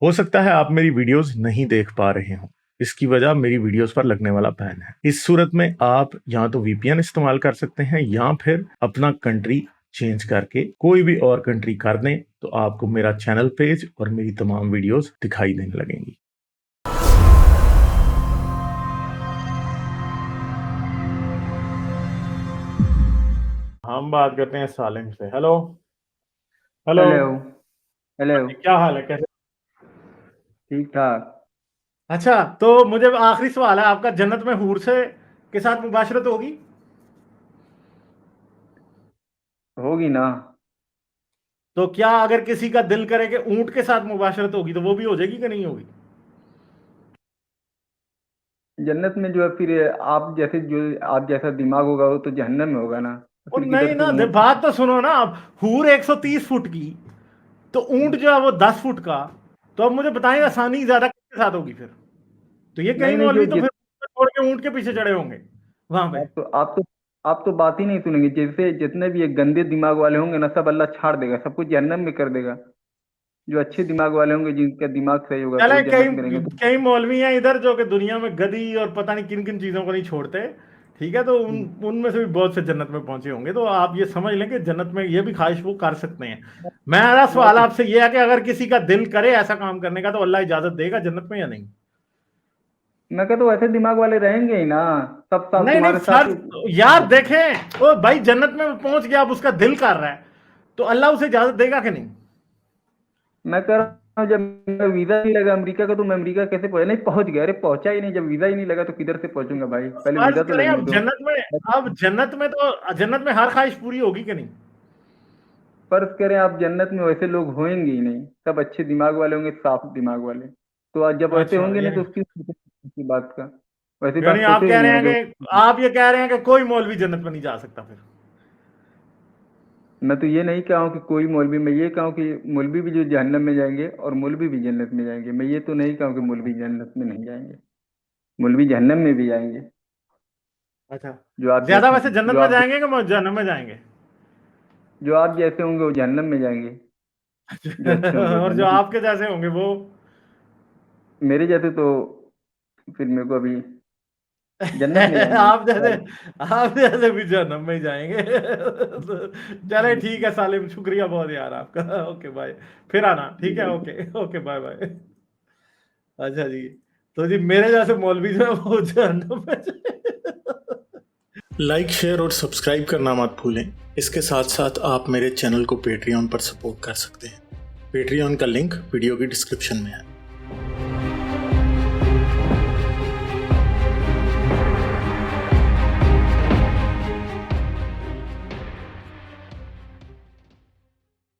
हो सकता है आप मेरी वीडियोस नहीं देख पा रहे हो, इसकी वजह मेरी वीडियोस पर लगने वाला बैन है। इस सूरत में आप या तो वीपीएन इस्तेमाल कर सकते हैं या फिर अपना कंट्री चेंज करके कोई भी और कंट्री कर दें, तो आपको मेरा चैनल पेज और मेरी तमाम वीडियोस दिखाई देने लगेंगी। हम बात करते हैं सालिम से। Hello hello. Hello hello. क्या हाल है, कैसे? ठीक ठाक। अच्छा, तो मुझे आखिरी सवाल है आपका, जन्नत में हूर से के साथ मुबाशरत होगी? होगी ना। तो क्या अगर किसी का दिल करे कि ऊंट के साथ मुबाशरत होगी तो वो भी हो जाएगी कि नहीं होगी? जन्नत में जो है फिर आप जैसे जो आप जैसा दिमाग होगा वो तो जहन्नम में होगा ना। तो और फिर नहीं किधर से ना, ऊँट। बात तो सुनो ना। अब हूर 130 फुट की, तो ऊंट जो है वो 10 फुट का। तो अब मुझे बताएं, आसानी ज्यादा किसके साथ होगी फिर? तो ये कई नहीं नहीं जो मौलवी तो फिर छोड़ के ऊंट के पीछे चढ़े होंगे वहां पे। आप तो बात ही नहीं सुनेंगे। जैसे जितने भी ये गंदे दिमाग वाले होंगे ना सब अल्लाह छाड़ देगा, सब कुछ जहन्नम में कर देगा। जो अच्छे दिमाग वाले होंगे जिनका दिमाग सही होगा तो वो चले, कई जन्नत में रहेंगे तो। कई मौलवी हैं इधर जो कि दुनिया में गधी और पता नहीं किन किन चीजों को नहीं छोड़ते। ठीक है, तो उनमें से भी बहुत से जन्नत में पहुंचे होंगे। तो आप ये समझ लें कि जन्नत में ये भी ख्वाहिश वो कर सकते हैं। मेरा मैं सवाल तो आपसे ये है कि अगर किसी का दिल करे ऐसा काम करने का, तो अल्लाह इजाजत देगा जन्नत में या नहीं? मैं कहता हूँ ऐसे दिमाग वाले रहेंगे ही ना। सब साथ नहीं नहीं, तुम्हारे साथ। फर्ज यार देखें, ओ भाई जन्नत में पहुंच गया, अब उसका दिल कर रहा है, तो अल्लाह उसे इजाजत देगा कि नहीं? मैं कह रहा हूँ जब मेरा वीजा नहीं लगा अमेरिका का तो मैं अमेरिका कैसे पहुंचा? नहीं पहुंच गया। अरे पहुंचा ही नहीं, जब वीजा ही नहीं लगा तो किधर से पहुंचूंगा भाई? पहले फर्ज वीजा तो करें, लगने अब दो। जन्नत में, जन्नत में हर ख्वाहिश पूरी होगी कि नहीं? फर्ज करें आप जन्नत में, वैसे लोग होंगे ही नहीं, सब अच्छे दिमाग वाले होंगे, साफ दिमाग वाले। तो आज जब वैसे अच्छा, होंगे नहीं यानी तो उसकी बात का वैसी यानी बात आप कह सोचेंगे रहे नहीं ना हैं जो। कि आप ये कह रहे हैं कि कोई मौलवी जन्नत में नहीं जा सकता फिर? मैं तो ये नहीं कहा हूँ कि कोई मौलवी, मैं ये कहा हूँ कि मौलवी भी जो जहन्नम में जाएंगे और मौलवी भी जन्नत में जाएंगे। मैं ये तो नहीं कहा हूँ कि मौलवी जन्नत में नहीं जाएंगे। मौलवी जहन्नम में भी जाएंगे। अच्छा, जो आप ज्यादा जैसे वैसे जन्नत जो में आप जाएंगे कि जहन्नम में जाएंगे? जो आप जैसे होंगे वो जहन्नम में जाएंगे। जो अच्छे होंगे वो और जो जन्नत में। आपके जैसे होंगे वो? मेरे जैसे तो फिर मेरे को अभी जन्नत में जाएंगे। आप जैसे भी जहन्नम में ही जाएंगे। चले ठीक है सालिम, शुक्रिया बहुत यार आपका। ओके बाय, फिर आना, ठीक है, ओके ओके, बाय बाय। अच्छा जी, तो जी मेरे जैसे मौलवी जो है वो जहन्नम में लाइक, शेयर और सब्सक्राइब करना मत भूलें। इसके साथ साथ आप मेरे चैनल को पेट्रियन पर सपोर्ट कर सकते हैं। पेट्रियन का लिंक वीडियो की डिस्क्रिप्शन में है।